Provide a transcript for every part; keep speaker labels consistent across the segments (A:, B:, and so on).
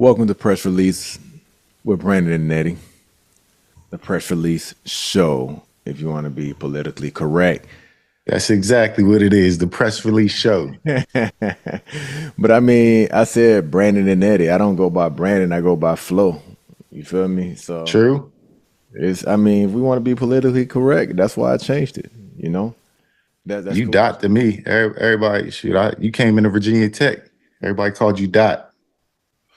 A: Welcome to Press Release with Brandon and Nettie, the Press Release Show, if you want to be politically correct.
B: That's exactly what it is, the press release show.
A: But I mean, I said Brandon and Nettie. I don't go by Brandon, I go by Flo. You feel me? So
B: True?
A: I mean, if we want to be politically correct, that's why I changed it, you know? That's
B: You
A: cool.
B: Dot to me. Everybody, shoot, you came into Virginia Tech. Everybody called you Dot.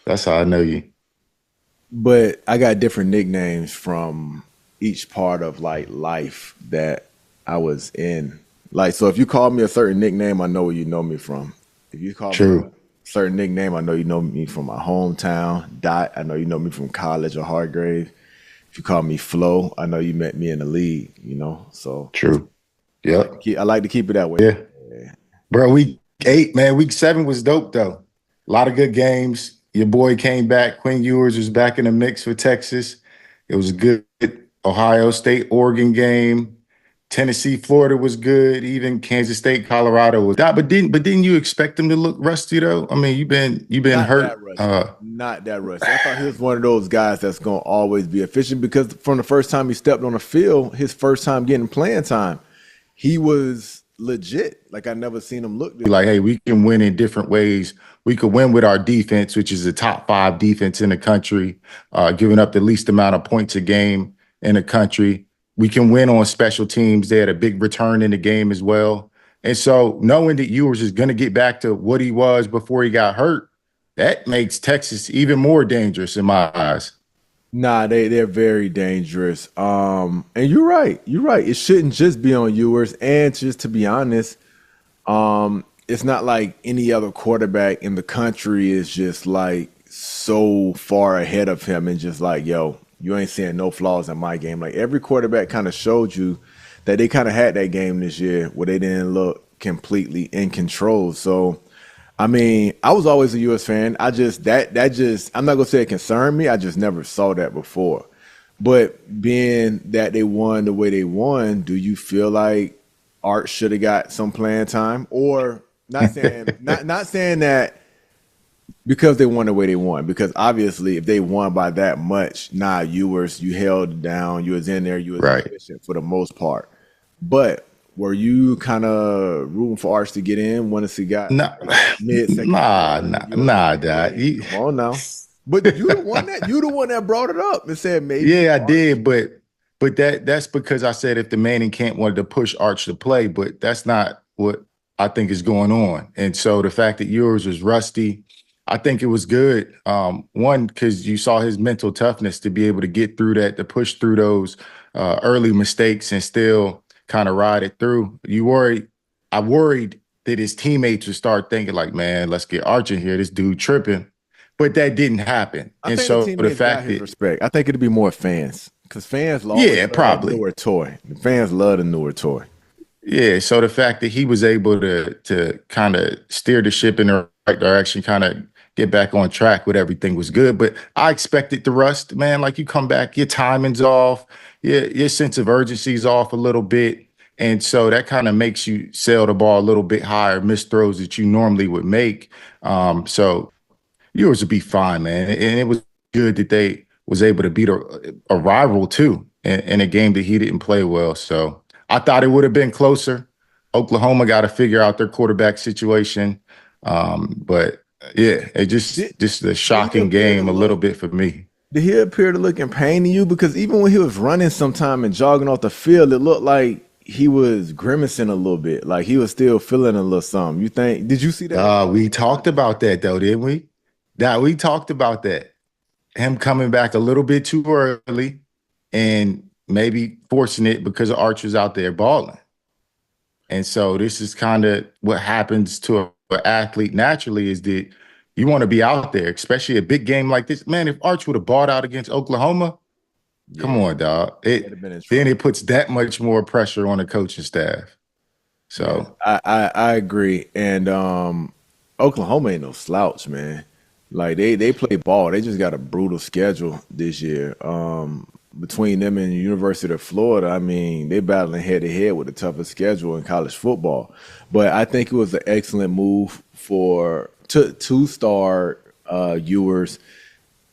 B: That's how I know you.
A: But I got different nicknames from each part of like life that I was in. Like, so if you call me a certain nickname, I know where you know me from. If you call me a
B: True.
A: certain nickname, I know you know me from my hometown. Dot, I know you know me from college or Hargrave. If you call me Flo, I know you met me in the league, you know? So
B: True. Yep.
A: I like to keep it that way.
B: Yeah. Bro, week 8, man. Week 7 was dope, though. A lot of good games. Your boy came back. Quinn Ewers was back in the mix for Texas. It was a good Ohio State, Oregon game. Tennessee, Florida was good. Even Kansas State, Colorado was that. But didn't you expect them to look rusty though? I mean, you've been
A: Not
B: hurt.
A: that rusty. Not that rusty. I thought he was one of those guys that's going to always be efficient because from the first time he stepped on the field, his first time getting playing time, he was legit. Like I never seen him look this.
B: Like, hey, we can win in different ways. We could win with our defense, which is the top 5 defense in the country, giving up the least amount of points a game in the country. We can win on special teams. They had a big return in the game as well. And so knowing that Ewers is going to get back to what he was before he got hurt, that makes Texas even more dangerous in my eyes.
A: Nah, they're very dangerous. And you're right. You're right. It shouldn't just be on Ewers. And just to be honest, it's not like any other quarterback in the country is just like so far ahead of him and just like, yo, you ain't seeing no flaws in my game. Like every quarterback kind of showed you that they kind of had that game this year where they didn't look completely in control. So I mean, I was always a US fan. I just that just I'm not gonna say it concerned me. I just never saw that before. But being that they won the way they won, do you feel like Art should have got some playing time? Or not saying that because they won the way they won. Because obviously if they won by that much, you held it down, you was in there, you was
B: Right.
A: efficient for the most part. But were you kind of rooting for Arch to get in once he got
B: Nah,
A: mid second
B: nah,
A: round?
B: nah,
A: You was
B: nah,
A: like,
B: Dad.
A: hey, come on now. But you the one that brought it up and said maybe
B: Yeah, I
A: Arch.
B: did, but that's because I said if the Manning can't wanted to push Arch to play, but that's not what I think is going on. And so the fact that yours was rusty, I think it was good. One, because you saw his mental toughness to be able to get through that, to push through those early mistakes and still kind of ride it through. I worried that his teammates would start thinking like, man, let's get Arch in here. This dude tripping. But that didn't happen.
A: I
B: And
A: think the
B: so the
A: teammates got
B: fact
A: his
B: that,
A: respect. I think it'd be more fans because fans will always
B: yeah,
A: love that
B: probably.
A: newer toy. The fans love the newer toy.
B: Yeah, so the fact that he was able to kind of steer the ship in the right direction, kind of get back on track with everything was good. But I expected the rust, man. Like you come back, your timing's off, your sense of urgency's off a little bit. And so that kind of makes you sail the ball a little bit higher, miss throws that you normally would make. So yours would be fine, man. And it was good that they was able to beat a rival too in a game that he didn't play well. So I thought it would have been closer. Oklahoma got to figure out their quarterback situation. But yeah, it
A: Did,
B: just a
A: did he
B: shocking
A: appear to
B: game a little
A: look?
B: bit for me.
A: Did he appear to look in pain to you? Because even when he was running sometime and jogging off the field, it looked like he was grimacing a little bit, like he was still feeling a little something. You think? Did you see that?
B: We talked about that though, didn't we? That we talked about that. Him coming back a little bit too early and maybe forcing it because Archer's out there balling. And so this is kind of what happens to an athlete naturally is that you want to be out there, especially a big game like this. Man, if Arch would have bought out against Oklahoma, come
A: Yeah,
B: on, dog.
A: he'd have been in
B: Then
A: trouble.
B: it puts that much more pressure on the coaching staff.
A: Yeah,
B: So
A: I agree. And Oklahoma ain't no slouch, man. Like they play ball. They just got a brutal schedule this year. Between them and the University of Florida, I mean, they battling head to head with the toughest schedule in college football. But I think it was an excellent move to start Ewers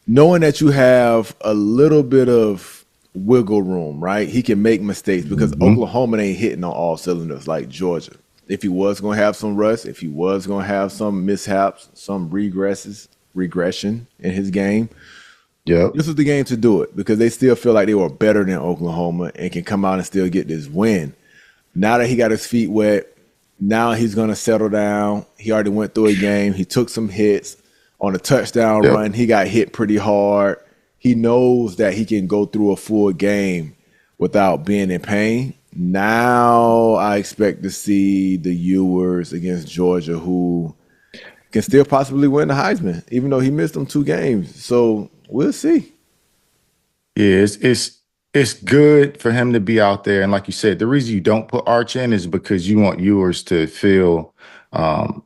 A: knowing that you have a little bit of wiggle room, right? He can make mistakes because
B: Hmm.
A: Oklahoma ain't hitting on all cylinders like Georgia. If he was going to have some rust, if he was going to have some mishaps, some regression in his game,
B: Yep.
A: this was the game to do it because they still feel like they were better than Oklahoma and can come out and still get this win. Now that he got his feet wet, now he's going to settle down. He already went through a game. He took some hits on a touchdown
B: Yep.
A: run. He got hit pretty hard. He knows that he can go through a full game without being in pain. Now I expect to see the Ewers against Georgia, who can still possibly win the Heisman, even though he missed them 2 games. So we'll see.
B: Yeah, it's good for him to be out there. And like you said, the reason you don't put Arch in is because you want Ewers to feel um,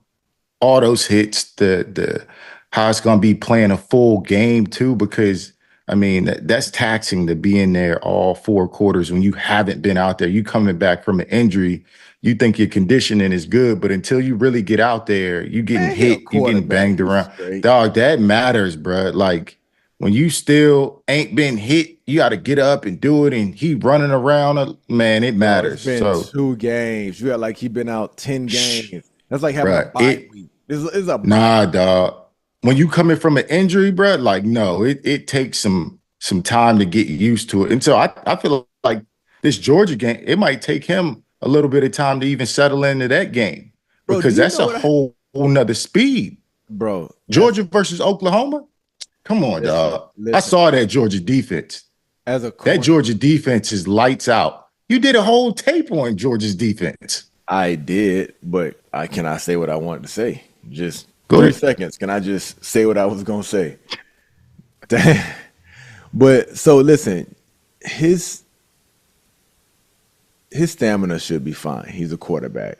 B: all those hits, the how it's gonna be playing a full game too, because I mean that's taxing to be in there all 4 quarters when you haven't been out there. You coming back from an injury, you think your conditioning is good, but until you really get out there, you getting
A: Man, he a
B: hit, you getting
A: quarterback.
B: banged
A: He's
B: around.
A: straight.
B: Dog, that matters, bro. Like when you still ain't been hit, you got to get up and do it. And he running around, man, it
A: Bro, it's
B: matters.
A: been
B: So,
A: 2 games. You got like he been out 10
B: shh,
A: games. That's like having a
B: bro,
A: bye week. This is a bye
B: nah,
A: week.
B: dog. When you coming from an injury, bro, like no, it takes some time to get used to it. And so I feel like this Georgia game, it might take him a little bit of time to even settle into that game
A: Bro, do
B: because
A: you
B: that's
A: know
B: a
A: what
B: whole nother speed.
A: bro, that's
B: Georgia versus Oklahoma. Come on,
A: listen,
B: dog. I
A: listen.
B: saw that Georgia defense.
A: As a
B: That
A: corner,
B: Georgia defense is lights out. You did a whole tape on Georgia's defense.
A: I did, but I cannot say what I wanted to say. Just
B: Go
A: three
B: ahead.
A: seconds. Can I just say what I was gonna say? But so listen, his his stamina should be fine. He's a quarterback.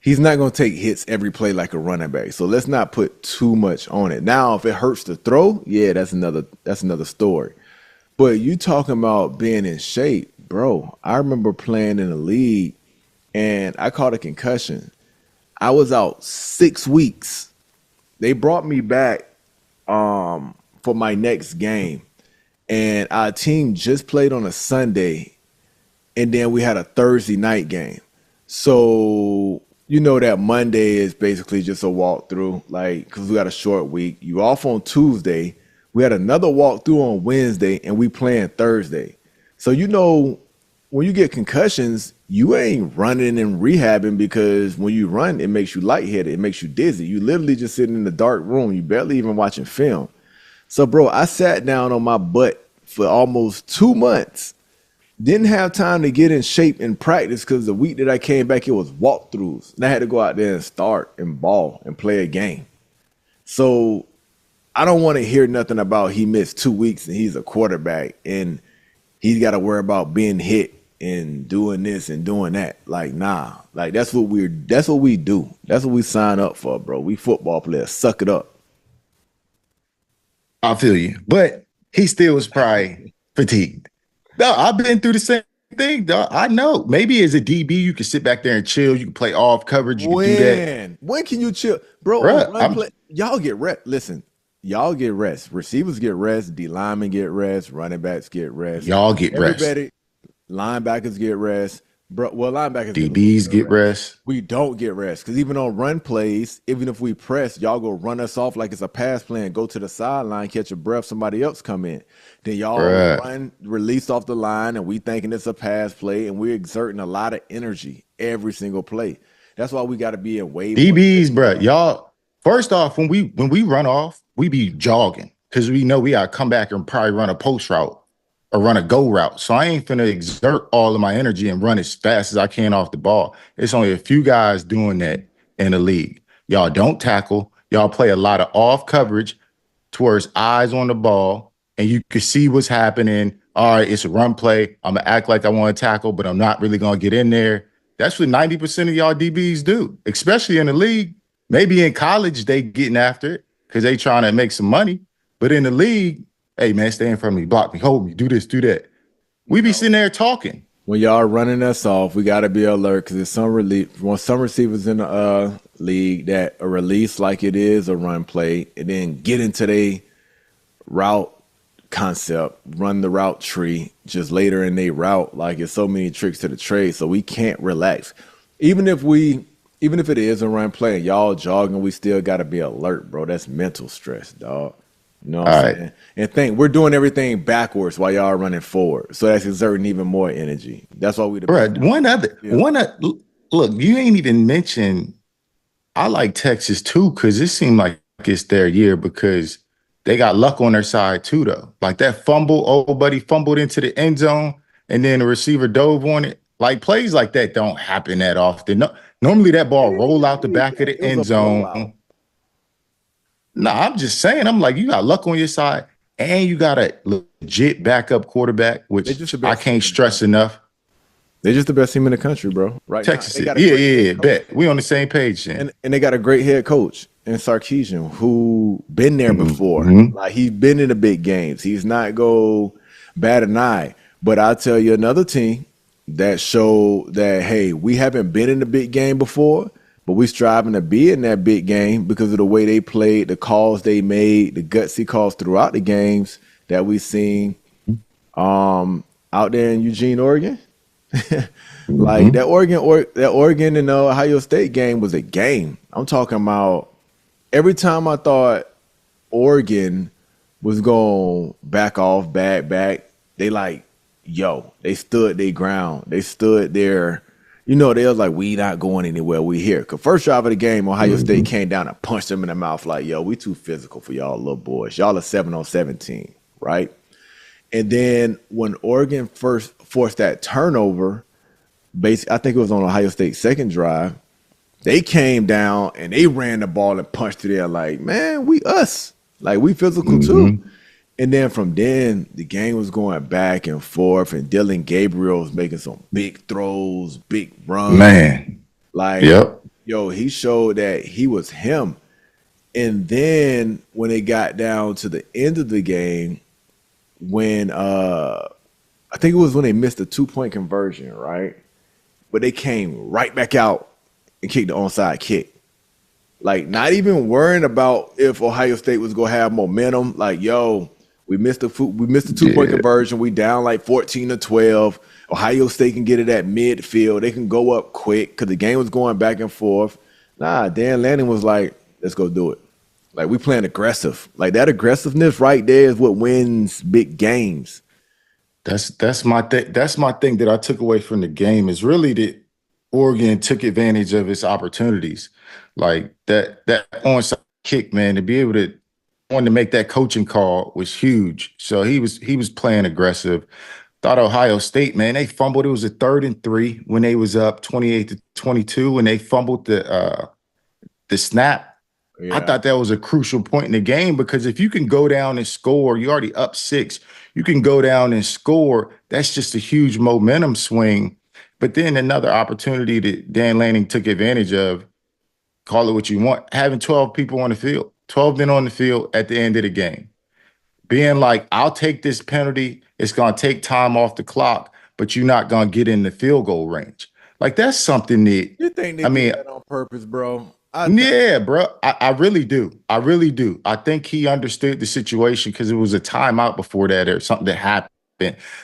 A: He's not going to take hits every play like a running back. So let's not put too much on it. Now, if it hurts to throw, yeah, that's another story. But you talking about being in shape, bro. I remember playing in a league and I caught a concussion. I was out 6 weeks. They brought me back for my next game, and our team just played on a Sunday, and then we had a Thursday night game. So you know that Monday is basically just a walkthrough, like because we got a short week. You off on Tuesday. We had another walkthrough on Wednesday, and we playing Thursday. So you know when you get concussions, you ain't running and rehabbing because when you run, it makes you lightheaded, it makes you dizzy. You literally just sitting in the dark room. You barely even watching film. So, bro, I sat down on my butt for almost 2 months. Didn't have time to get in shape and practice because the week that I came back, it was walkthroughs. And I had to go out there and start and ball and play a game. So I don't want to hear nothing about he missed 2 weeks and he's a quarterback and he's got to worry about being hit and doing this and doing that. Like, nah. Like that's what we do. That's what we sign up for, bro. We football players. Suck it up.
B: I feel you. But he still was probably fatigued. No, I've been through the same thing, dog. I know. Maybe as a DB, you can sit back there and chill. You can play off coverage. You can do that.
A: When can you chill, bro? On
B: Bruh,
A: run play, y'all get rest. Listen, y'all get rest. Receivers get rest. D linemen get rest. Running backs get rest.
B: y'all get rest.
A: Everybody, linebackers get rest. Bro, well, linebackers get a little
B: DBs
A: bit of
B: get
A: rest.
B: rest.
A: We don't get rest because even on run plays, even if we press, y'all go run us off like it's a pass play and go to the sideline, catch a breath, somebody else come in. Then y'all
B: Bruh.
A: run, release off the line, and we thinking it's a pass play, and we're exerting a lot of energy every single play. That's why we got to be in way more shape
B: DBs,
A: than
B: bruh.
A: y'all.
B: Y'all, first off, when we run off, we be jogging because we know we gotta come back and probably run a post route or run a go route. So I ain't finna exert all of my energy and run as fast as I can off the ball. It's only a few guys doing that in the league. Y'all don't tackle. Y'all play a lot of off coverage towards eyes on the ball, and you can see what's happening. All right, it's a run play. I'm gonna act like I want to tackle, but I'm not really gonna get in there. That's what 90% of y'all DBs do, especially in the league. Maybe in college they getting after it because they trying to make some money. But in the league, hey man, stay in front of me, block me, hold me, do this, do that. We be
A: No.
B: sitting there talking.
A: When y'all running us off, we got to be alert because there's some receivers in the league that are released like it is a run play and then get into their route concept, run the route tree just later in their route. Like it's so many tricks to the trade, so we can't relax. Even if we, even if it is a run play and y'all jogging, we still got to be alert, bro. That's mental stress, dog. You know what
B: All
A: I'm
B: right.
A: saying? And think we're doing everything backwards while y'all are running forward, so that's exerting even more energy. That's why we the
B: Bro,
A: best team on the field.
B: look, you ain't even mentioned I like Texas too, because it seemed like it's their year because they got luck on their side too, though. Like that fumble, old buddy fumbled into the end zone, and then the receiver dove on it. Like plays like that don't happen that often. No, normally that ball roll out the back of the
A: It was a
B: end
A: blowout.
B: zone. No, I'm just saying, I'm like, you got luck on your side, and you got a legit backup quarterback,
A: They're
B: which
A: just the
B: I
A: best team
B: can't
A: in the
B: stress
A: country.
B: enough.
A: They're just the best team in the country, bro. Right now,
B: Texas
A: they
B: is.
A: got a
B: Yeah,
A: great
B: yeah,
A: head
B: yeah.
A: coach,
B: Bet. We on the same page then.
A: and they got a great head coach in Sarkeesian who been there before.
B: Hmm.
A: Like he's been in the big games. He's not go bat an eye. But I'll tell you another team that showed that hey, we haven't been in the big game before, but we striving to be in that big game because of the way they played, the calls they made, the gutsy calls throughout the games that we seen out there in Eugene, Oregon. Like
B: Hmm.
A: that Oregon and Ohio State game was a game. I'm talking about every time I thought Oregon was going back off, back, they like, yo, they stood their ground. They stood there. You know, they was like, we not going anywhere. We here. Cause first drive of the game, Ohio State
B: Hmm.
A: came down and punched them in the mouth like, yo, we too physical for y'all little boys. Y'all are 7 on 17, right? And then when Oregon first forced that turnover, basically, I think it was on Ohio State's second drive. They came down and they ran the ball and punched it there. Like, man, we us. Like we physical too.
B: Hmm.
A: And then from then, the game was going back and forth, and Dylan Gabriel was making some big throws, big runs.
B: Man.
A: Like,
B: Yep.
A: yo, he showed that he was him. And then when it got down to the end of the game, when I think it was when they missed a 2 point conversion, right? But they came right back out and kicked the onside kick. Like not even worrying about if Ohio State was gonna have momentum. Like, yo, we missed the 2 point
B: Yeah.
A: conversion. We down like 14-12. Ohio State can get it at midfield. They can go up quick because the game was going back and forth. Nah, Dan Lanning was like, let's go do it. Like we playing aggressive. Like that aggressiveness right there is what wins big games.
B: That's my thing. That's my thing that I took away from the game is really that Oregon took advantage of its opportunities. Like that onside kick, man, to be able to want to make that coaching call was huge. So he was playing aggressive. Thought Ohio State, man, they fumbled. It was a 3rd and 3 when they was up 28-22 when they fumbled the snap. I
A: Yeah.
B: thought that was a crucial point in the game because if you can go down and score, you already up 6. You can go down and score. That's just a huge momentum swing. But then another opportunity that Dan Lanning took advantage of, call it what you want, having 12 people on the field, 12 men on the field at the end of the game. Being like, I'll take this penalty. It's going to take time off the clock, but you're not going to get in the field goal range. Like that's something that,
A: You think they
B: I
A: did
B: mean,
A: that on purpose, bro? I think
B: yeah, bro. I really do. I really do. I think he understood the situation because it was a timeout before that or something that happened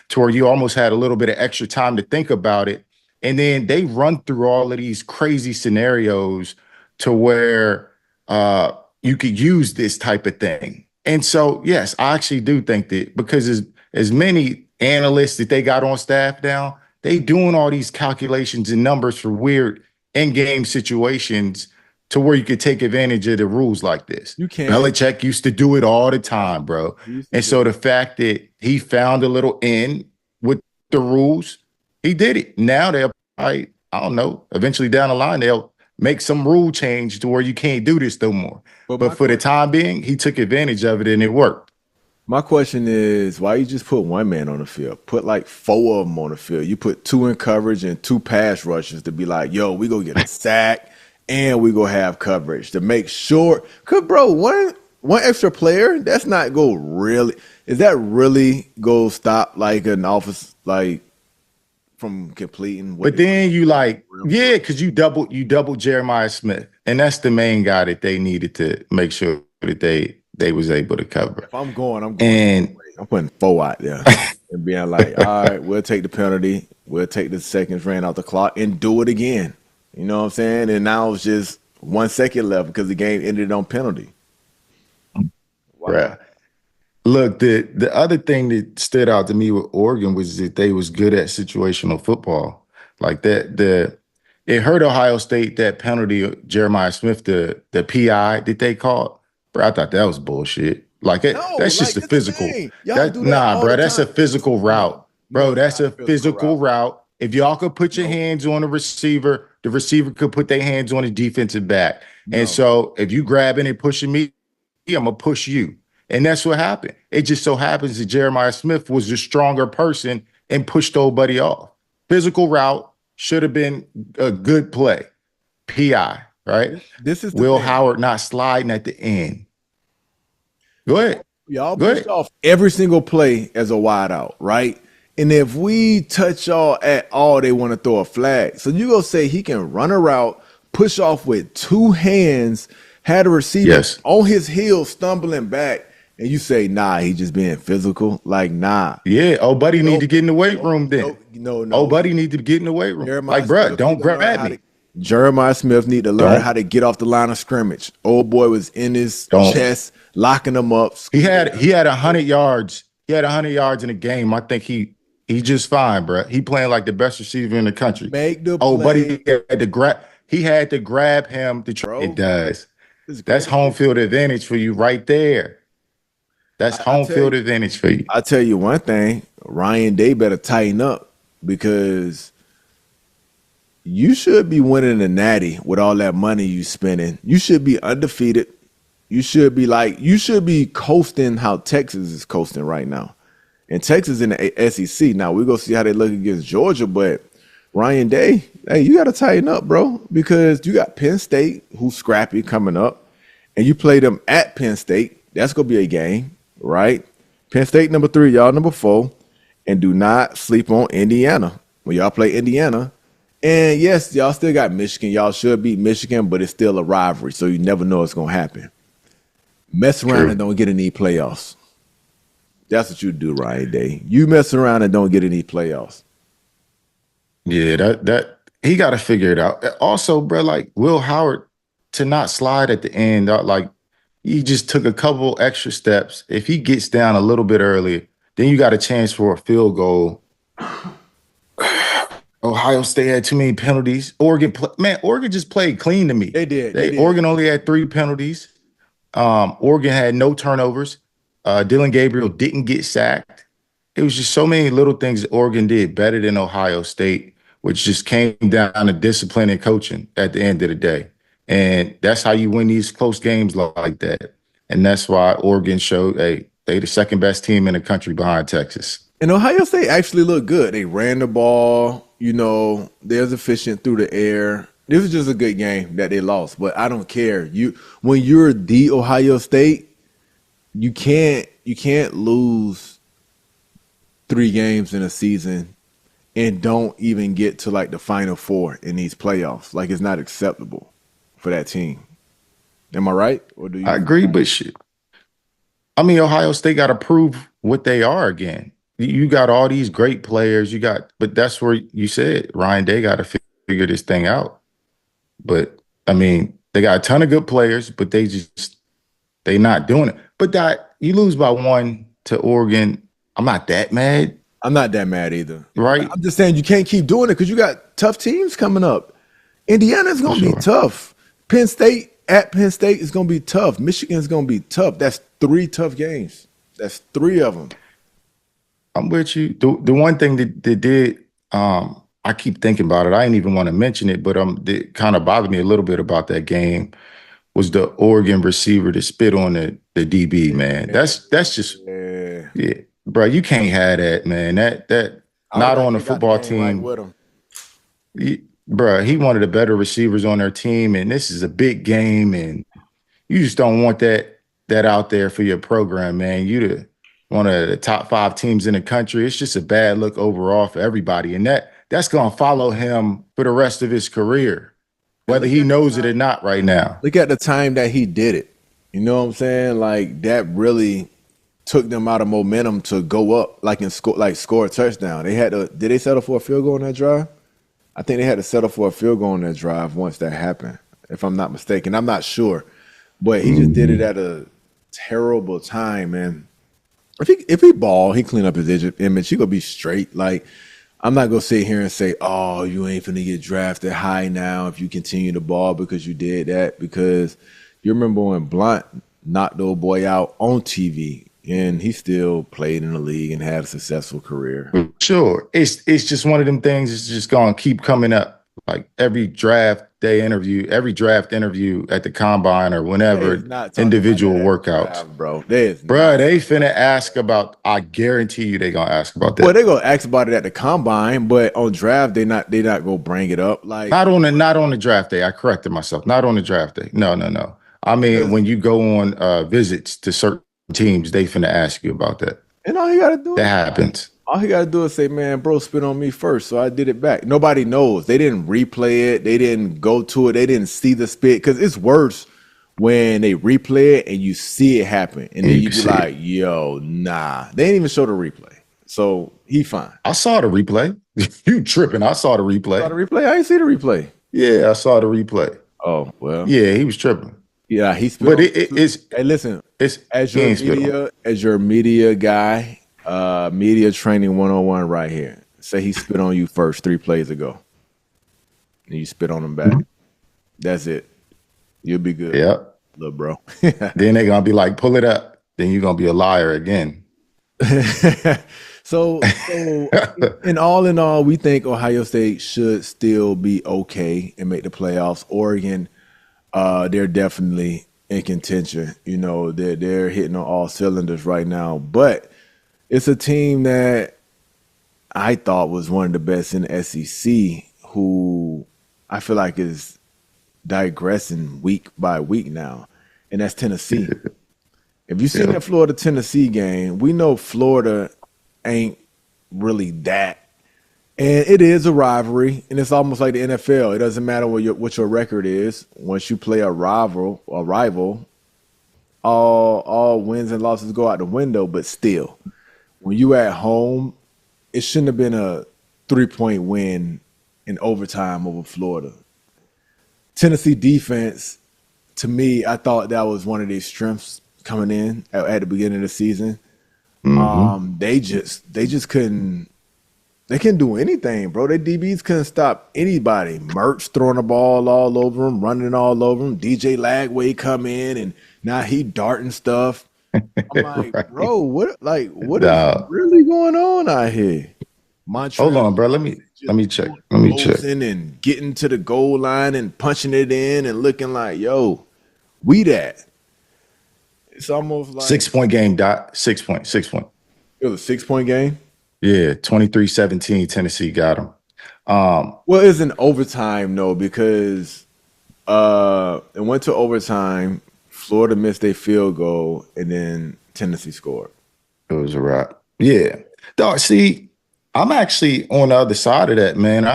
B: to where you almost had a little bit of extra time to think about it. And then they run through all of these crazy scenarios to where you could use this type of thing. And so, yes, I actually do think that because as many analysts that they got on staff now, they doing all these calculations and numbers for weird in-game situations to where you could take advantage of the rules like this.
A: you can.
B: Belichick used to do it all the time, bro.
A: He used to
B: And
A: do
B: so
A: it.
B: the fact that he found a little in with the rules, he did it. Now they'll probably, I don't know, eventually down the line, they'll make some rule change to where you can't do this no more.
A: But
B: But for the time being, he took advantage of it and it worked.
A: my question is, why you just put one man on the field? Put like four of them on the field. You put two in coverage and two pass rushes to be like, yo, we go get a sack and we go have coverage to make sure. Cause bro, one extra player, that's not go really. Is that really go stop like an office like from completing what
B: But
A: they want
B: then you like,
A: to real
B: yeah,
A: for?
B: because you doubled Jeremiah Smith. And that's the main guy that they needed to make sure that they was able to cover.
A: If I'm going all
B: And
A: the way. I'm putting 4 out there and being like, all right, we'll take the penalty. We'll take the seconds ran out the clock and do it again. You know what I'm saying? And now it's just 1 second left because the game ended on penalty. Wow.
B: Bruh. Look, the other thing that stood out to me with Oregon was that they was good at situational football. Like it hurt Ohio State, that penalty Jeremiah Smith, the PI that they called. Bro, I thought that was bullshit. Like
A: No,
B: that's
A: like
B: just a
A: it's the
B: physical.
A: thing. Y'all
B: That
A: do that
B: nah,
A: all
B: bro,
A: the
B: that's a
A: time.
B: physical route.
A: No,
B: Bro,
A: it's
B: that's
A: not
B: a
A: a physical
B: physical
A: route.
B: route. If y'all could put your
A: No,
B: hands on the receiver could put their hands on the defensive back. And
A: no.
B: so if you grabbing and pushing me, I'm gonna push you. And that's what happened. It just so happens that Jeremiah Smith was the stronger person and pushed old buddy off. Physical route should have been a good play. PI, right?
A: This is the
B: Will
A: thing.
B: Howard not sliding at the end. Go ahead.
A: Y'all
B: Go
A: pushed
B: ahead.
A: off every single play as a wideout, right? And if we touch y'all at all, they want to throw a flag. So you go say he can run a route, push off with 2 hands, had a receiver
B: Yes.
A: on his heels stumbling back, and you say, nah, he just being physical. Like, nah.
B: Yeah. Oh, buddy need
A: No,
B: to get in the weight
A: no,
B: room then.
A: no, no,
B: Oh,
A: no.
B: buddy need to get in the weight room.
A: Jeremiah
B: Like, bruh,
A: Smith need
B: don't
A: to learn
B: grab
A: how to
B: me.
A: Jeremiah Smith need to learn
B: Don't,
A: how to get off the line of scrimmage. Old boy was in his
B: don't.
A: chest, locking him up.
B: He had 100 yards. He had 100 yards in a game. I think he just fine, bro. He playing like the best receiver in the country.
A: Make the
B: Oh, but
A: play,
B: he had to grab him to try. It
A: bro.
B: does.
A: This is
B: That's
A: great.
B: home field advantage for you right there. That's
A: I
B: home
A: tell
B: field
A: you,
B: advantage for you.
A: I tell you one thing, Ryan Day better tighten up because you should be winning the natty with all that money you spending. You should be undefeated. You should be coasting how Texas is coasting right now. And Texas in the SEC. Now we go see how they look against Georgia, but Ryan Day, hey, you got to tighten up, bro, because you got Penn State who's scrappy coming up, and you play them at Penn State. That's gonna be a game, right? Penn State number 3, y'all number 4, and do not sleep on Indiana when y'all play Indiana. And yes, y'all still got Michigan. Y'all should beat Michigan, but it's still a rivalry, so you never know what's gonna happen. Mess around and
B: True.
A: don't get any playoffs. That's what you do, Ryan Day. You mess around and don't get any playoffs.
B: Yeah, that he got to figure it out. Also, bro, like Will Howard to not slide at the end, like he just took a couple extra steps. If he gets down a little bit earlier, then you got a chance for a field goal. Ohio State had too many penalties. Oregon just played clean to me.
A: They did. They did.
B: Oregon only had 3 penalties. Oregon had no turnovers. Dylan Gabriel didn't get sacked. It was just so many little things that Oregon did better than Ohio State, which just came down to discipline and coaching at the end of the day. And that's how you win these close games like that. And that's why Oregon showed, hey, they the second best team in the country behind Texas.
A: And Ohio State actually looked good. They ran the ball, they're efficient through the air. This was just a good game that they lost, but I don't care. When you're the Ohio State, you can't lose 3 games in a season and don't even get to like the final 4 in these playoffs. Like it's not acceptable for that team. Am I right? Or do
B: I
A: you?
B: agree, but shit. I mean, Ohio State got to prove what they are again. You got all these great players. But that's where you said Ryan Day got to figure this thing out. But I mean, they got a ton of good players, but they not doing it. But that you lose by 1 to Oregon, I'm not that mad,
A: I'm not that mad either.
B: right?
A: I'm just saying you can't keep doing it because you got tough teams coming up. Indiana's
B: For
A: going to be
B: sure.
A: tough. Penn State at Penn State is going to be tough. Michigan's going to be tough. That's 3 tough games. That's 3 of them.
B: I'm with you. The one thing that did, I keep thinking about it. I didn't even want to mention it, but it kind of bothered me a little bit about that game was the Oregon receiver that spit on the DB, man. That's just
A: Yeah.
B: yeah, bro. You can't have that, man. That
A: I would
B: not
A: have
B: on the
A: kicked out the
B: football
A: game right
B: team.
A: with them.
B: Bro, he one of the better receivers on their team, and this is a big game, and you just don't want that out there for your program, man. You one of the top 5 teams in the country. It's just a bad look overall for everybody, and that's gonna follow him for the rest of his career,
A: And
B: whether he knows it or not right now.
A: look at the time that he did it. You know what I'm saying? Like that really took them out of momentum to go up, like score a touchdown. They had to. Did they settle for a field goal on that drive? I think they had to settle for a field goal on that drive once that happened, if I'm not mistaken. I'm not sure, but he just did it at a terrible time, man. If he ball, he clean up his image. He gonna be straight. Like, I'm not gonna sit here and say, "Oh, you ain't finna get drafted high now if you continue to ball because you did that." Because you remember when Blunt knocked the old boy out on TV, and he still played in the league and had a successful career.
B: Sure. It's just one of them things. It's just gonna keep coming up. Like every draft day interview, every draft interview at the combine or
A: They is
B: whenever
A: not talking about
B: individual
A: that at the
B: workouts.
A: draft, bro. They is
B: Bruh,
A: not.
B: they finna ask about, I guarantee you they gonna ask about
A: Well,
B: that.
A: they gonna ask about it at the combine, but on draft, they not gonna bring it up. Like,
B: Not on the draft day. I corrected myself. Not on the draft day. No, no, no. I mean, when you go on visits to certain teams, they finna ask you about that.
A: and all he gotta do
B: That
A: is
B: happens.
A: All he got to do is say, man, bro, spit on me first. So I did it back. Nobody knows. They didn't replay it. They didn't go to it. They didn't see the spit. Because it's worse when they replay it and you see it happen. And then
B: You
A: you
B: can
A: be
B: see it.
A: like, yo, nah. They didn't even show the replay. So he fine.
B: I saw the replay. You tripping. I saw the
A: Saw
B: replay.
A: the replay? I didn't see the replay.
B: Yeah, I saw the replay.
A: Oh, well.
B: Yeah, he was tripping.
A: Yeah, he spit
B: But
A: on me too. Hey, listen,
B: it's
A: as
B: he
A: your
B: ain't spit on.
A: media guy, media training 101 right here. Say he spit on you first 3 plays ago. And you spit on him back. That's it. You'll be good,
B: Yeah.
A: little bro.
B: Then they gonna be like, pull it up. Then you're gonna be a liar again.
A: so in all, we think Ohio State should still be okay and make the playoffs. Oregon, they're definitely in contention. You know, they're hitting on all cylinders right now. But it's a team that I thought was one of the best in the SEC, who I feel like is digressing week by week now, and that's Tennessee. If you seen
B: Yeah.
A: that Florida Tennessee game, we know Florida ain't really that, and it is a rivalry, and it's almost like the NFL. It doesn't matter what your record is. Once you play a rival, all wins and losses go out the window. But still, when you at home, it shouldn't have been a 3-point win in overtime over Florida. Tennessee defense, to me, I thought that was one of their strengths coming in at the beginning of the season. They just couldn't do anything, bro. Their DBs couldn't stop anybody. Mertz throwing the ball all over them, running all over them. DJ Lagway come in and now he darting stuff. I'm like,
B: Right.
A: bro, what is
B: Nah.
A: really going on out here?
B: Hold
A: Montreal
B: on, bro. Let me
A: just
B: let me check. Let me check.
A: closing and getting to the goal line and punching it in and looking like, yo, we that. It's almost like
B: 6 point game, Dot. 6 point, 6 point.
A: it was a 6-point game.
B: Yeah, 23-17, Tennessee got them.
A: Well, it's an overtime though, because it went to overtime. Florida missed a field goal, and then Tennessee scored.
B: It was a wrap. Yeah. Dog, see, I'm actually on the other side of that, man.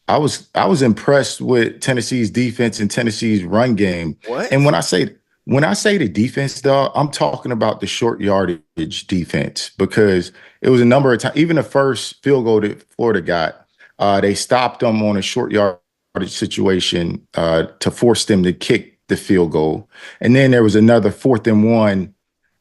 B: I was impressed with Tennessee's defense and Tennessee's run game. And
A: What?
B: when I say the defense, dog, I'm talking about the short yardage defense because it was a number of times, even the first field goal that Florida got, they stopped them on a short yardage situation to force them to kick the field goal. And then there was another 4th and 1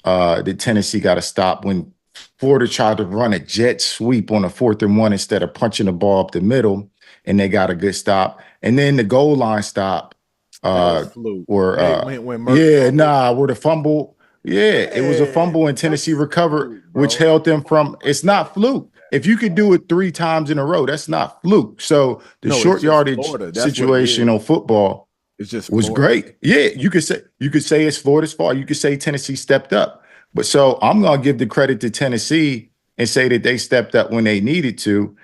B: that Tennessee got to stop when Florida tried to run a jet sweep on a 4th and 1 instead of punching the ball up the middle, and they got a good stop. And then the goal line stop,
A: That was
B: uh,
A: fluke.
B: where
A: When Mertz
B: yeah,
A: fumbled.
B: where the fumble, yeah, it was a
A: Man,
B: fumble and
A: that's
B: Tennessee recovered,
A: fluke,
B: which
A: bro.
B: held them from. It's not fluke. If you could do it 3 times in a row, that's not fluke. So the
A: No, it's
B: short
A: just
B: yardage
A: Florida. That's what it
B: situation
A: is.
B: on football
A: It's just
B: was
A: Florida.
B: great. Yeah, you could say it's Florida's fault. You could say Tennessee stepped up. But so I'm gonna give the credit to Tennessee and say that they stepped up when they needed to.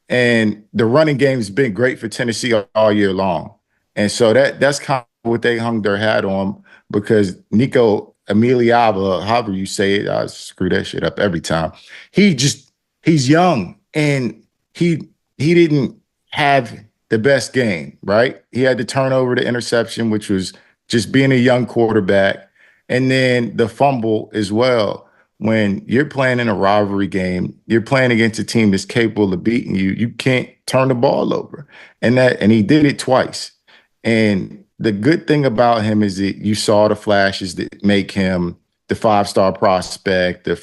B: And the running game has been great for Tennessee all year long. And so that's kind of what they hung their hat on because Nico Emiliava, however you say it, I screw that shit up every time. He's young and he didn't have the best game, right? He had the turnover, the interception, which was just being a young quarterback. And then the fumble as well. When you're playing in a rivalry game, you're playing against a team that's capable of beating you. You can't turn the ball over. And he did it twice. And the good thing about him is that you saw the flashes that make him the 5-star prospect, the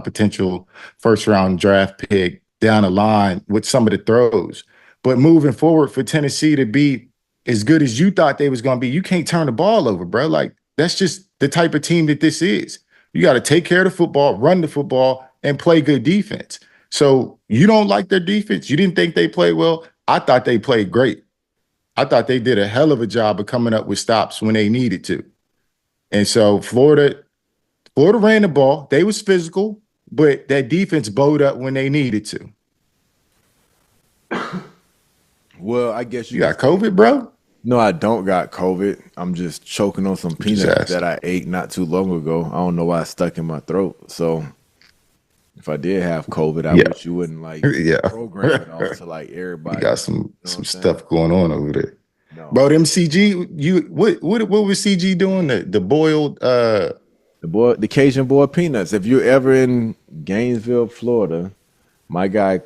B: potential first round draft pick down the line with some of the throws. But moving forward for Tennessee to be as good as you thought they was going to be, you can't turn the ball over, bro. Like, that's just the type of team that this is. You got to take care of the football, run the football, and play good defense. So you don't like their defense? You didn't think they played well? I thought they played great. I thought they did a hell of a job of coming up with stops when they needed to. And so Florida ran the ball. They was physical, but that defense bowed up when they needed to.
A: Well, I guess
B: you got COVID, bro?
A: No, I don't got COVID. I'm just choking on some peanuts that I ate not too long ago. I don't know why it's stuck in my throat. So if I did have COVID, I wish you wouldn't program it off to like everybody.
B: You got some stuff going on over there. No. Bro, them CG, what was CG doing? The boiled
A: the Cajun boiled peanuts. If you're ever in Gainesville, Florida, my guy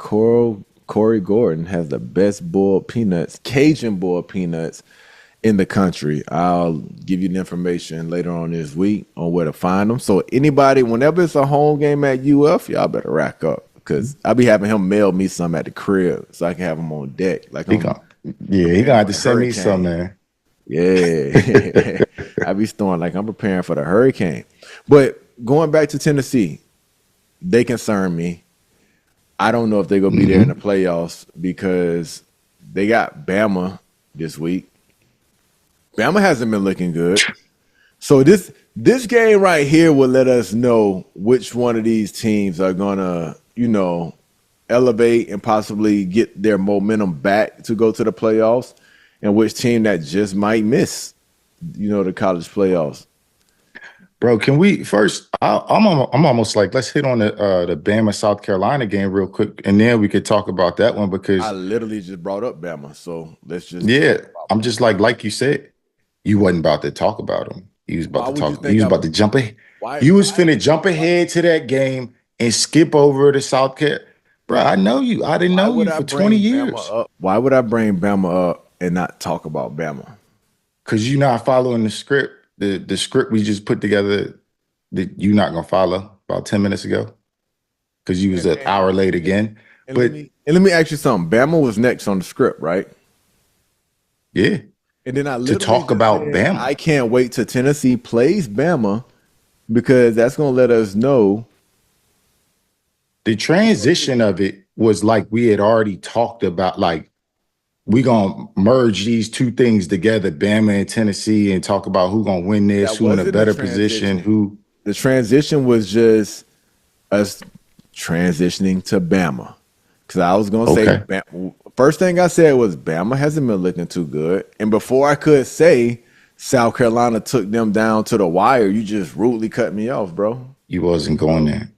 A: Corey Gordon has the best boiled peanuts, Cajun boiled peanuts in the country. I'll give you the information later on this week on where to find them. So anybody, whenever it's a home game at UF, y'all better rack up because I'll be having him mail me some at the crib so I can have them on deck. Like
B: he gonna have to send me some, man.
A: Yeah, I be storing like I'm preparing for the hurricane. But going back to Tennessee, they concern me. I don't know if they're gonna be there in the playoffs because they got Bama this week. Bama hasn't been looking good. So this game right here will let us know which one of these teams are gonna, elevate and possibly get their momentum back to go to the playoffs, and which team that just might miss, the college playoffs.
B: Bro, can we first? I'm almost like, let's hit on the Bama South Carolina game real quick, and then we could talk about that one because
A: I literally just brought up Bama, so let's just
B: I'm just like you said, you wasn't about to talk about them. You was about to talk. You was about to jump ahead. You was finna jump ahead to that game and skip over to South Carolina. Bro, I know you. I didn't know you for 20 years.
A: Why would I bring Bama up and not talk about Bama?
B: Because you're not following the script. The script we just put together that you're not gonna follow about 10 minutes ago because you was an hour late again. Let
A: me ask you something. Bama was next on the script, right?
B: Yeah.
A: And then I
B: to talk about Bama.
A: I can't wait till Tennessee plays Bama because that's gonna let us know.
B: The transition of it was like we had already talked about, like, we gonna merge these two things together, Bama and Tennessee, and talk about who gonna win this, who in a better position, who.
A: The transition was just us transitioning to Bama, because I was gonna say first thing I said was Bama hasn't been looking too good, and before I could say South Carolina took them down to the wire, you just rudely cut me off, bro.
B: You wasn't going there.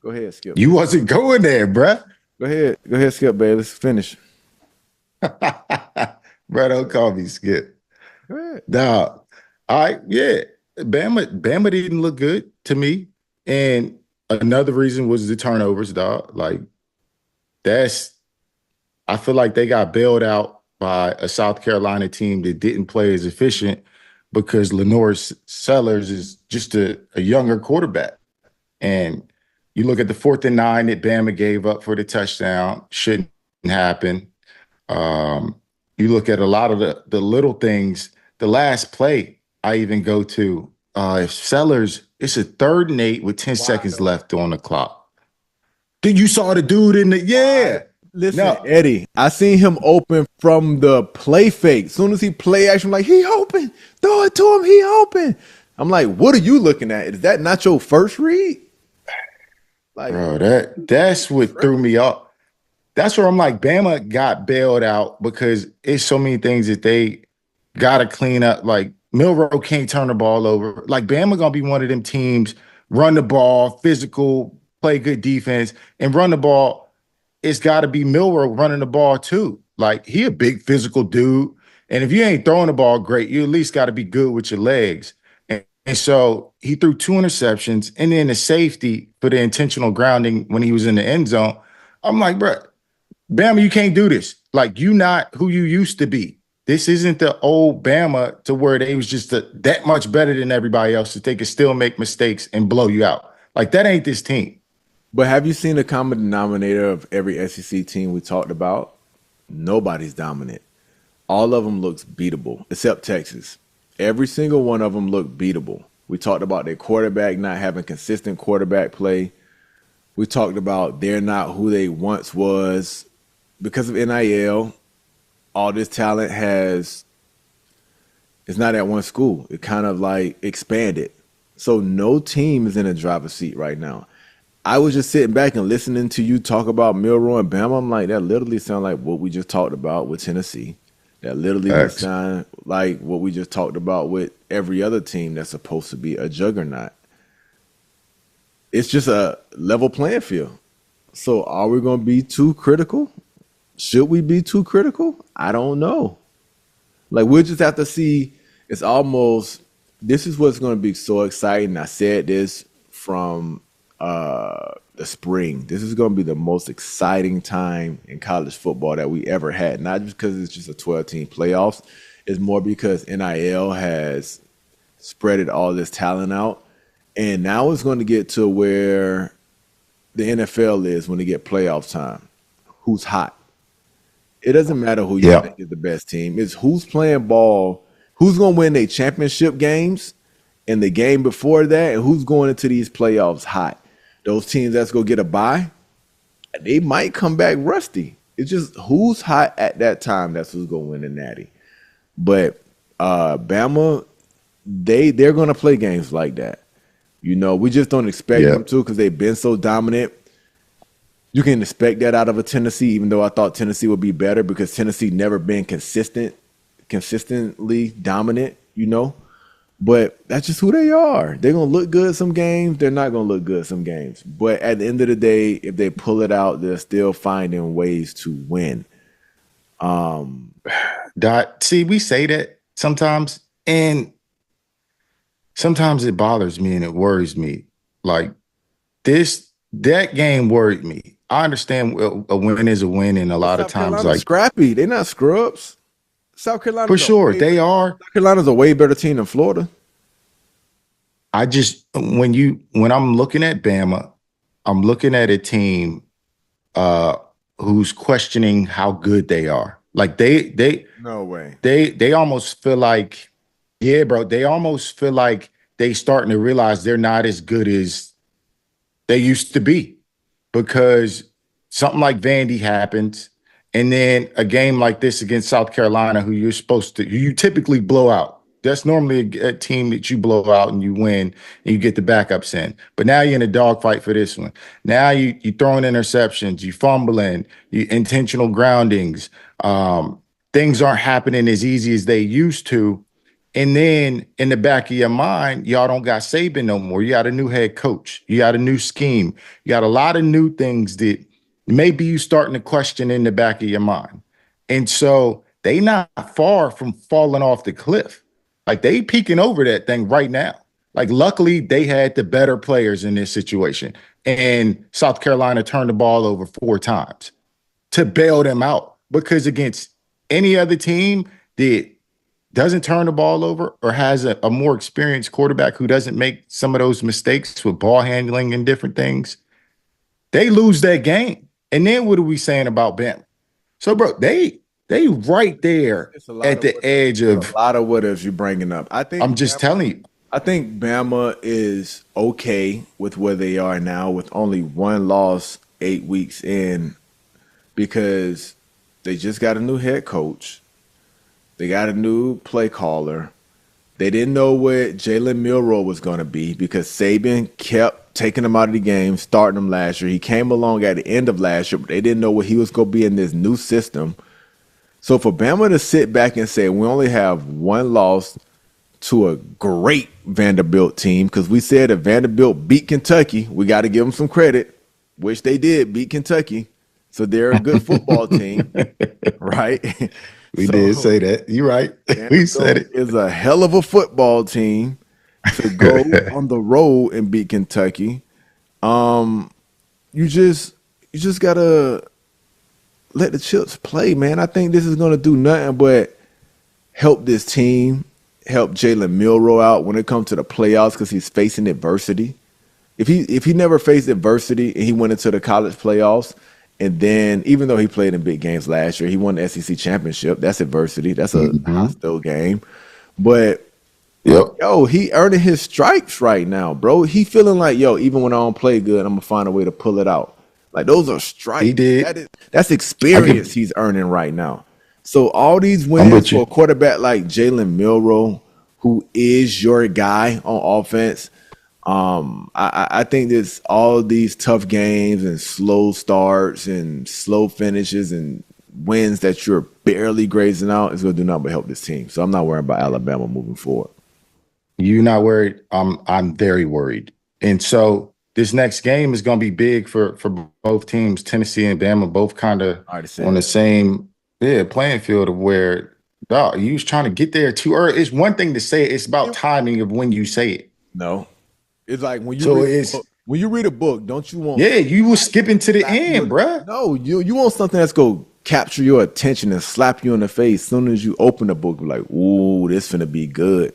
A: Go ahead, Skip.
B: You wasn't going there, bruh.
A: Go ahead, Skip, baby. Let's finish.
B: Bro, don't call me Skip.
A: Go ahead.
B: Dog. All right, yeah. Bama didn't look good to me. And another reason was the turnovers, dog. Like, I feel like they got bailed out by a South Carolina team that didn't play as efficient because Lenore Sellers is just a younger quarterback. And you look at the 4th and 9 that Bama gave up for the touchdown, shouldn't happen. You look at a lot of the little things. The last play I even go to, if Sellers, it's a 3rd and 8 with 10 seconds left on the clock. Then you saw the dude in the
A: Listen, Eddie, I seen him open from the play fake. As soon as he play action, I'm like, he open. Throw it to him, he open. I'm like, what are you looking at? Is that not your first read?
B: Like, bro, that's what threw me off. That's where I'm like, Bama got bailed out because it's so many things that they got to clean up. Like, Milroe can't turn the ball over. Like, Bama going to be one of them teams, run the ball, physical, play good defense, and run the ball. It's got to be Milroe running the ball too. Like, he a big physical dude. And if you ain't throwing the ball great, you at least got to be good with your legs. And And so he threw 2 interceptions and then the safety for the intentional grounding when he was in the end zone. I'm like, bro, Bama, you can't do this. Like, you not who you used to be. This isn't the old Bama to where they was just that much better than everybody else that they could still make mistakes and blow you out. Like, that ain't this team.
A: But have you seen the common denominator of every SEC team we talked about? Nobody's dominant. All of them looks beatable, except Texas. Every single one of them looked beatable. We talked about their quarterback not having consistent quarterback play. We talked about they're not who they once was because of NIL. All this talent it's not at one school. It kind of like expanded. So no team is in a driver's seat right now. I was just sitting back and listening to you talk about Milroy and Bama. I'm like, that literally sounds like what we just talked about with Tennessee. That literally would sound like what we just talked about with every other team that's supposed to be a juggernaut. It's just a level playing field. So are we going to be too critical? Should we be too critical? I don't know. Like, we'll just have to see. It's almost, this is what's going to be so exciting. I said this from the spring. This is going to be the most exciting time in college football that we ever had. Not just because it's just a 12-team playoffs. It's more because NIL has spreaded all this talent out. And now it's going to get to where the NFL is when they get playoff time. Who's hot? It doesn't matter who you think is the best team. It's who's playing ball, who's going to win their championship games and the game before that, and who's going into these playoffs hot. Those teams that's going to get a bye, they might come back rusty. It's just who's hot at that time. That's who's going to win the natty. But Bama, they're going to play games like that. You know, we just don't expect them to because they've been so dominant. You can expect that out of a Tennessee, even though I thought Tennessee would be better because Tennessee never been consistently dominant, you know. But that's just who they are. They're going to look good some games. They're not going to look good some games. But at the end of the day, if they pull it out, they're still finding ways to win.
B: See, we say that sometimes, and sometimes it bothers me and it worries me. Like, that game worried me. I understand a win is a win, and a lot of times,
A: Carolina's scrappy. They're not scrubs. South Carolina,
B: for sure, they are.
A: South Carolina's a way better team than Florida.
B: I just when I'm looking at Bama, I'm looking at a team who's questioning how good they are. Like they
A: no way.
B: They almost feel like, yeah, bro. They almost feel like they starting to realize they're not as good as they used to be, because something like Vandy happens, and then a game like this against South Carolina, who you typically blow out. That's normally a team that you blow out and you win and you get the backups in. But now you're in a dogfight for this one. Now you throwing interceptions, you fumbling, you intentional groundings. Things aren't happening as easy as they used to. And then in the back of your mind, y'all don't got Saban no more. You got a new head coach. You got a new scheme. You got a lot of new things that maybe you starting to question in the back of your mind. And so they not far from falling off the cliff. Like, they peeking over that thing right now. Like, luckily they had the better players in this situation. And South Carolina turned the ball over 4 times to bail them out, because against any other team that doesn't turn the ball over or has a more experienced quarterback who doesn't make some of those mistakes with ball handling and different things, they lose that game. And then what are we saying about Bama? So, bro, they right there at the edge of
A: a lot of what ifs you're bringing up.
B: I'm just telling you.
A: I think Bama is okay with where they are now with only one loss 8 weeks in, because they just got a new head coach. They got a new play caller. They didn't know what Jalen Milroy was going to be because Saban kept taking him out of the game, starting him last year. He came along at the end of last year, but they didn't know what he was going to be in this new system. So for Bama to sit back and say we only have one loss to a great Vanderbilt team, because we said if Vanderbilt beat Kentucky, we got to give them some credit, which they did beat Kentucky. So they're a good football team, right?
B: We did say that. You're right. We said it.
A: Is a hell of a football team. to go on the road and beat Kentucky. You just gotta let the chips play, man. I think this is gonna do nothing but help this team, help Jalen Milroe out when it comes to the playoffs because he's facing adversity. If he never faced adversity and he went into the college playoffs, and then even though he played in big games last year, he won the SEC championship. That's adversity. That's a
B: Hmm.
A: hostile game. But
B: Yep.
A: yo, he earning his stripes right now, bro. He feeling like, yo, even when I don't play good, I'm gonna find a way to pull it out. Like those are
B: He
A: stripes.
B: did.
A: That's
B: I give.
A: experience he's earning right now. So all these
B: I'm
A: wins
B: with
A: for
B: you.
A: a quarterback like Jalen Milroe, who is your guy on offense, I think this all these tough games and slow starts and slow finishes and wins that you're barely grazing out is gonna do nothing but help this team. So I'm not worried about Alabama moving forward.
B: You're not worried. I'm very worried. And so this next game is going to be big for both teams. Tennessee and Bama both kind of
A: I already said
B: on the
A: that.
B: same playing field of where dog, you was trying to get there too early. It's one thing to say it, it's about timing of when you say it.
A: No, it's like when you
B: So
A: read a
B: it's
A: book. When you read a book, don't you want
B: yeah,
A: something
B: you was
A: to
B: skipping to the
A: slap you
B: end,
A: in?
B: bruh.
A: No, you want something that's gonna capture your attention and slap you in the face as soon as you open the book. You're like, ooh, this finna be good.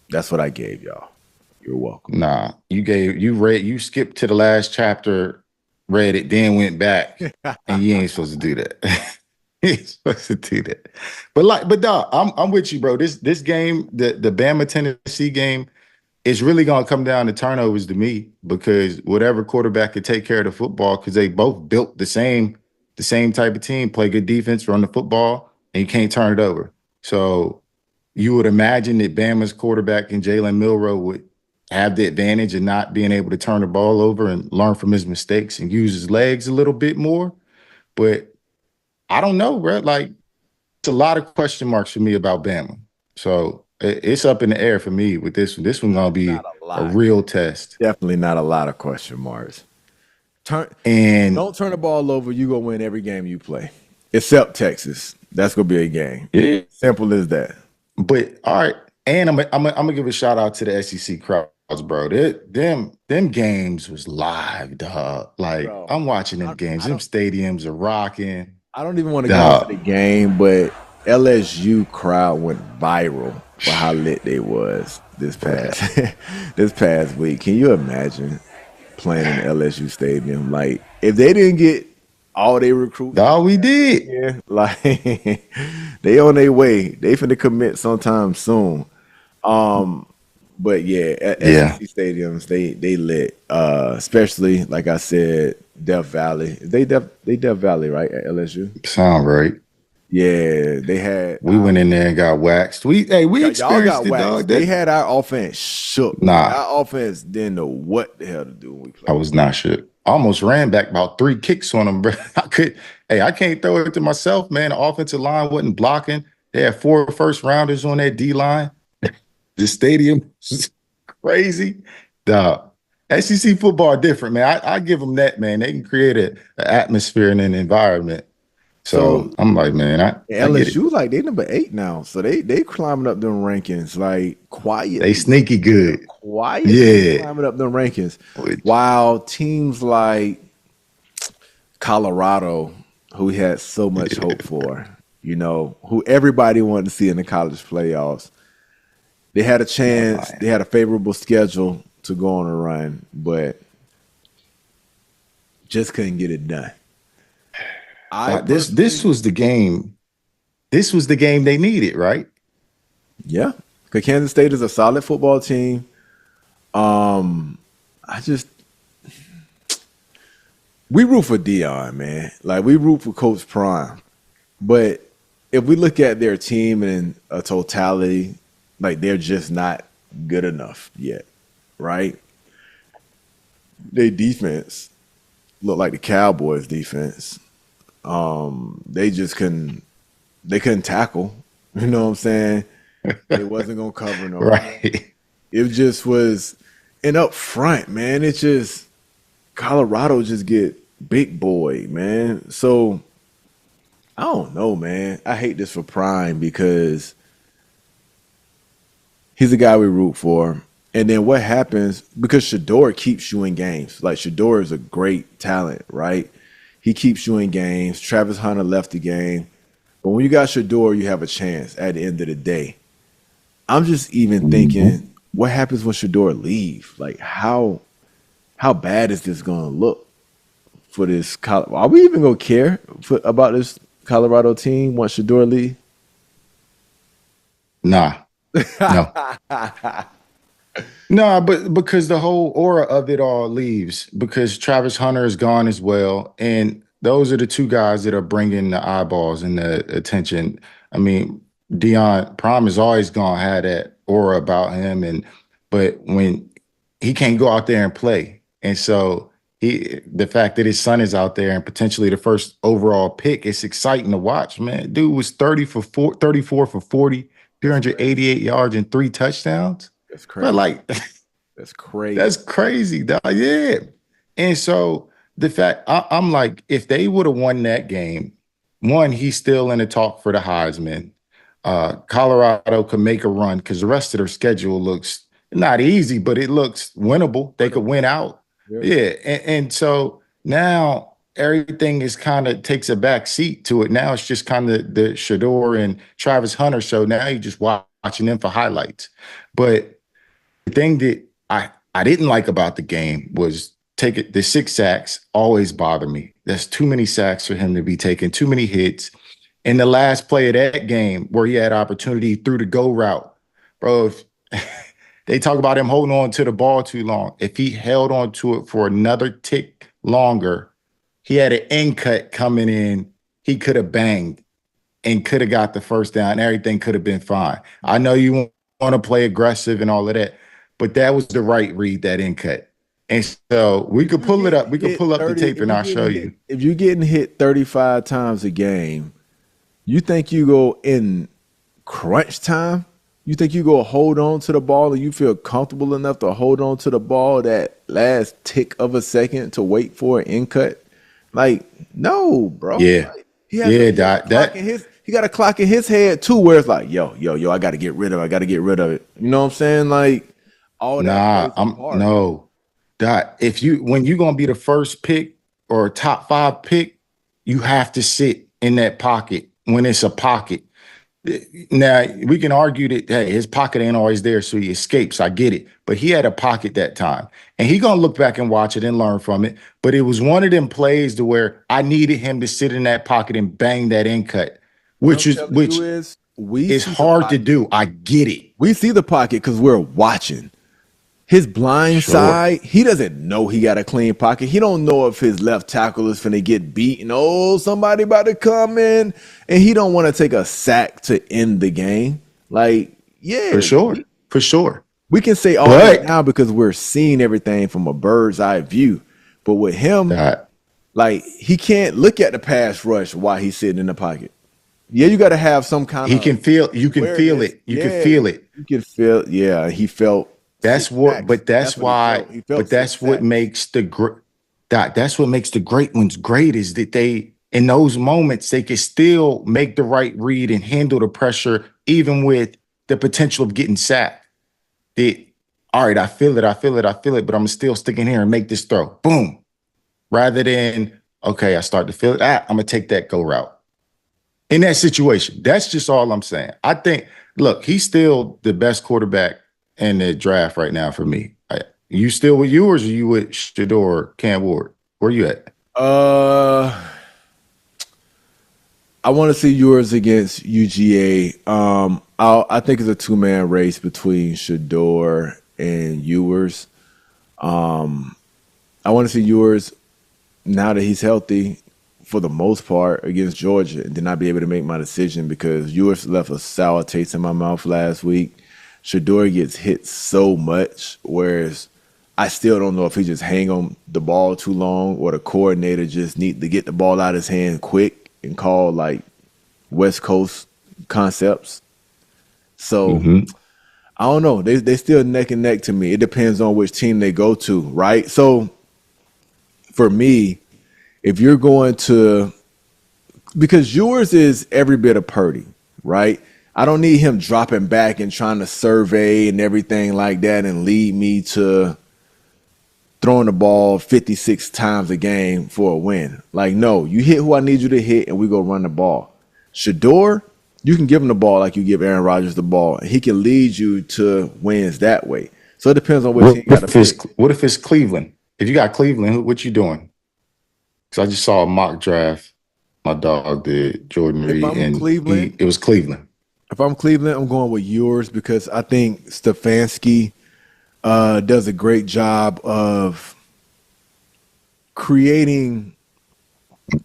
A: That's what I gave y'all. You're welcome.
B: Nah, you skipped to the last chapter, read it, then went back, and you ain't supposed to do that. You ain't supposed to do that. But dog, I'm with you, bro. This game, the Bama Tennessee game, is really gonna come down to turnovers to me because whatever quarterback could take care of the football, because they both built the same type of team, play good defense, run the football, and you can't turn it over. So you would imagine that Bama's quarterback and Jalen Milroe would have the advantage of not being able to turn the ball over and learn from his mistakes and use his legs a little bit more. But I don't know, bro. Like it's a lot of question marks for me about Bama. So it's up in the air for me with this one. This one's gonna
A: Not
B: be
A: a
B: a
A: lot.
B: real test.
A: Definitely not a lot of question marks. Turn
B: And
A: don't turn the ball over. You gonna win every game you play, except Texas. That's gonna be a game.
B: yeah,
A: Simple as that.
B: but all right. And I'm gonna give a shout out to the SEC crowds, bro. Them games was live, dog. Like
A: Bro,
B: I'm watching them
A: I,
B: games.
A: I
B: Them
A: don't
B: stadiums are rocking.
A: I don't even want to get into the
B: Dog.
A: game, but LSU crowd went viral for how lit they was this
B: Bruh.
A: past this past week. Can you imagine playing in the LSU stadium? Like if they didn't get all their recruits
B: Dog, we did.
A: here, like they on their way. They finna commit sometime soon. But yeah, at
B: Yeah,
A: SEC stadiums they lit. Especially like I said, Death Valley. They Death Valley, right? At LSU.
B: sound right.
A: Yeah, they had
B: We went in there and got waxed. We
A: y'all got
B: experienced it,
A: waxed.
B: dog.
A: They
B: That
A: had our offense shook. Like
B: nah,
A: our offense didn't know what the hell to do when we
B: I
A: played.
B: was not sure. I almost ran back about 3 kicks on them, bro. I can't throw it to myself, man. The offensive line wasn't blocking. They had 4 first rounders on that D line. The stadium was crazy. Dog. SEC football different, man. I give them that, man. They can create an atmosphere and an environment.
A: So
B: So I'm like, man, I get it.
A: LSU like they number 8 now, so they climbing up them rankings like
B: They
A: quietly.
B: sneaky
A: They're
B: good.
A: quietly
B: Yeah.
A: climbing up them rankings,
B: Which,
A: while teams like Colorado, who we had so much hope for, who everybody wanted to see in the college playoffs, they had a
B: man,
A: chance. They had a favorable schedule to go on a run, but just couldn't get it done. I
B: this
A: personally,
B: was the game. This was the game they needed, right?
A: yeah, because Kansas State is a solid football team. I just we root for Dion, man. Like we root for Coach Prime, but if we look at their team in a totality, like they're just not good enough yet, right? Their defense look like the Cowboys' defense. They just couldn't. They couldn't tackle. You know what I'm saying? They wasn't gonna cover nobody.
B: Right.
A: It just was, and up front, man. It just Colorado just get big boy, man. So I don't know, man. I hate this for Prime because he's the guy we root for. And then what happens, because Shedeur keeps you in games. Like Shedeur is a great talent, right? He keeps you in games. Travis Hunter left the game. But when you got Shedeur, you have a chance at the end of the day. I'm just even thinking, what happens when Shedeur leave? Like how bad is this gonna look for this Are we even gonna care about this Colorado team once Shedeur leave?
B: Nah, no. No, but because the whole aura of it all leaves because Travis Hunter is gone as well, and those are the two guys that are bringing the eyeballs and the attention. I mean, Dion Prom is always gonna have that aura about him, and but when he can't go out there and play, and so the fact that his son is out there and potentially the first overall pick, it's exciting to watch. Man, dude was 34 for 40,
A: That's crazy.
B: 388 yards and 3 touchdowns.
A: That's
B: But
A: crazy.
B: like
A: That's crazy.
B: that's crazy, dog. Yeah. And so the fact I'm like, if they would have won that game, one, he's still in the talk for the Heisman. Colorado could make a run because the rest of their schedule looks not easy, but it looks winnable. They could
A: Incredible.
B: win out.
A: Yeah.
B: Yeah. And so now everything is kind of takes a back seat to it. Now it's just kind of the Shador and Travis Hunter show. Now you're just watching them for highlights. But the thing that I didn't like about the game was take it the 6 sacks always bother me. That's too many sacks for him to be taking, too many hits. In the last play of that game where he had opportunity through the go route, bro, if, they talk about him holding on to the ball too long. If he held on to it for another tick longer, he had an end cut coming in. He could have banged and could have got the first down. Everything could have been fine. I know you want to play aggressive and all of that, but that was the right read, that end cut. And so we
A: If
B: could
A: you
B: pull it
A: getting
B: up. We could
A: hit
B: pull up the
A: 30,
B: tape and I'll show you.
A: if you're getting hit 35 times a game, you think you go in crunch time? You think you go hold on to the ball and you feel comfortable enough to hold on to the ball that last tick of a second to wait for an in cut? Like, no, bro.
B: Yeah.
A: Like,
B: Yeah,
A: he has a clock in
B: that
A: his he got a clock in his head too, where it's like, yo, I gotta get rid of it. I gotta get rid of it. You know what I'm saying? Like all that
B: nah,
A: plays a
B: I'm
A: part.
B: no. That if you when you're gonna be the first pick or a top 5 pick, you have to sit in that pocket when it's a pocket. Now we can argue that hey, his pocket ain't always there, so he escapes. I get it, but he had a pocket that time, and he gonna look back and watch it and learn from it. But it was one of them plays to where I needed him to sit in that pocket and bang that in cut,
A: What I'm
B: which is
A: telling you
B: which
A: is we
B: is
A: see the
B: hard to
A: pocket.
B: do. I get it.
A: We see the pocket because we're watching. His blind
B: Sure.
A: side, he doesn't know he got a clean pocket. He don't know if his left tackle is finna get beaten. Oh, somebody about to come in, and he don't want to take a sack to end the game. Like,
B: For
A: yeah,
B: sure. For sure.
A: we can say all that
B: But
A: now because we're seeing everything from a bird's eye view. But with him,
B: uh,
A: like, he can't look at the pass rush while he's sitting in the pocket. Yeah, you got to have some kind
B: he
A: of
B: can feel you can feel
A: awareness.
B: it. You can
A: Yeah,
B: feel it.
A: you can feel. Yeah, he felt
B: That's
A: six
B: what
A: sacks.
B: but that's
A: That's what he
B: why
A: felt. He felt
B: but
A: six
B: that's what
A: sacks.
B: makes that's what makes the great ones great is that they in those moments they can still make the right read and handle the pressure even with the potential of getting sacked. They all right, I feel it, but I'm still sticking here and make this throw. Boom. Rather than okay, I start to feel it. I'm gonna take that go route. In that situation. That's just all I'm saying. I think, look, he's still the best quarterback in the draft right now for me. You still with yours or you with Shedeur Cam Ward? Where you at?
A: Uh, I want to see yours against UGA. I think it's a two-man race between Shedeur and Ewers. I want to see yours now that he's healthy for the most part against Georgia, and then I'll be able to make my decision because Ewers left a sour taste in my mouth last week. Shedeur gets hit so much, whereas I still don't know if he just hang on the ball too long or the coordinator just need to get the ball out of his hand quick and call like West Coast concepts. So
B: Mm-hmm.
A: I don't know. They still neck and neck to me. It depends on which team they go to, right? So for me, if you're going to because yours is every bit of Purdy, right? I don't need him dropping back and trying to survey and everything like that and lead me to throwing the ball 56 times a game for a win. Like, no, you hit who I need you to hit, and we go run the ball. Shedeur, you can give him the ball like you give Aaron Rodgers the ball, and he can lead you to wins that way. So it depends on what team you got to pick.
B: What if it's Cleveland? If you got Cleveland, what you doing? Because I just saw a mock draft. My dog did, Jordan
A: If
B: Reed,
A: I'm
B: and
A: Cleveland,
B: it was Cleveland.
A: If I'm Cleveland, I'm going with Ewers because I think Stefanski does a great job of creating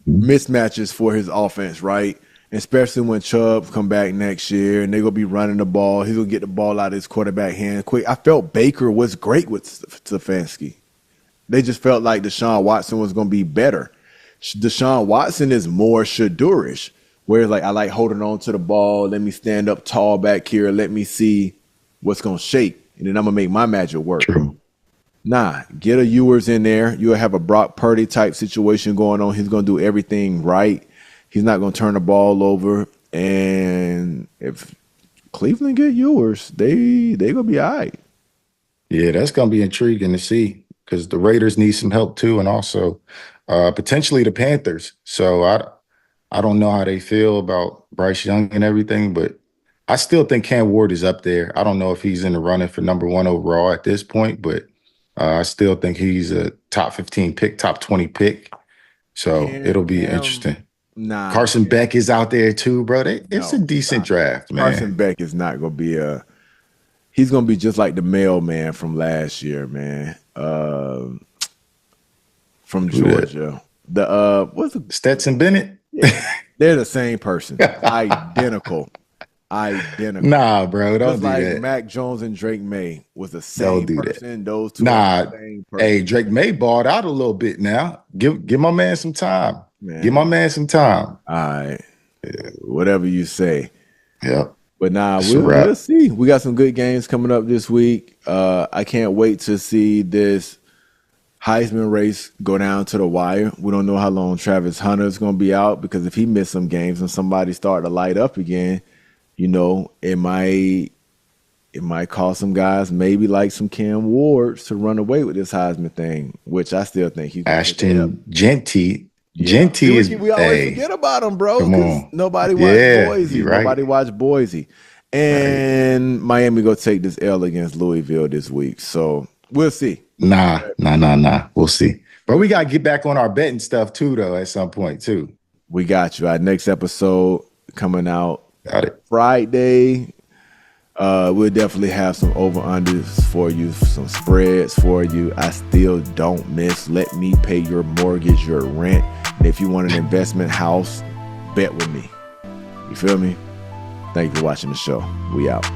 A: mismatches for his offense, right? Especially when Chubb come back next year and they're going to be running the ball. He's going to get the ball out of his quarterback hand quick. I felt Baker was great with Stefanski. They just felt like Deshaun Watson was going to be better. Deshaun Watson is more Shedeurish, whereas like I like holding on to the ball. Let me stand up tall back here. Let me see what's going to shake, and then I'm going to make my magic work.
B: True.
A: Nah, get a Ewers in there. You'll have a Brock Purdy type situation going on. He's going to do everything right. He's not going to turn the ball over. And if Cleveland get Ewers, they going to be all right.
B: Yeah, that's going to be intriguing to see because the Raiders need some help too, and also potentially the Panthers. So I don't know how they feel about Bryce Young and everything, but I still think Cam Ward is up there. I don't know if he's in the running for #1 overall at this point, but I still think he's a top 15 pick, top 20 pick. So it'll be interesting.
A: Nah,
B: Carson Beck is out there too, bro. It's a decent draft, man.
A: Carson Beck is not going to be he's going to be just like the mailman from last year, man. From Georgia. What's the
B: Stetson Bennett?
A: Yeah, they're the same person. Identical.
B: Nah, bro, don't do that.
A: Mac Jones and Drake May was the same person. Those two
B: are
A: the same person.
B: Hey, Drake May balled out a little bit now. Give my man some time.
A: Man.
B: Give my man some time.
A: All right. Yeah. Whatever you say.
B: Yeah.
A: But we'll see. We got some good games coming up this week. I can't wait to see this Heisman race go down to the wire. We don't know how long Travis Hunter is going to be out because if he missed some games and somebody start to light up again, you know, it might cause some guys maybe like some Cam Wards to run away with this Heisman thing, which I still think he's
B: Ashton Genty.
A: Yeah.
B: Genty is
A: we always forget about him, bro.
B: Come on.
A: Nobody watched Boise.
B: Right.
A: Nobody watched Boise. And Miami go take this L against Louisville this week. So we'll see.
B: Nah. We'll see. But we gotta get back on our betting stuff too, though, at some point too.
A: We got you. Our next episode coming out
B: Got it.
A: Friday. We'll definitely have some over-unders for you, some spreads for you. I still don't miss. Let me pay your mortgage, your rent. And if you want an investment house, bet with me. You feel me? Thank you for watching the show. We out.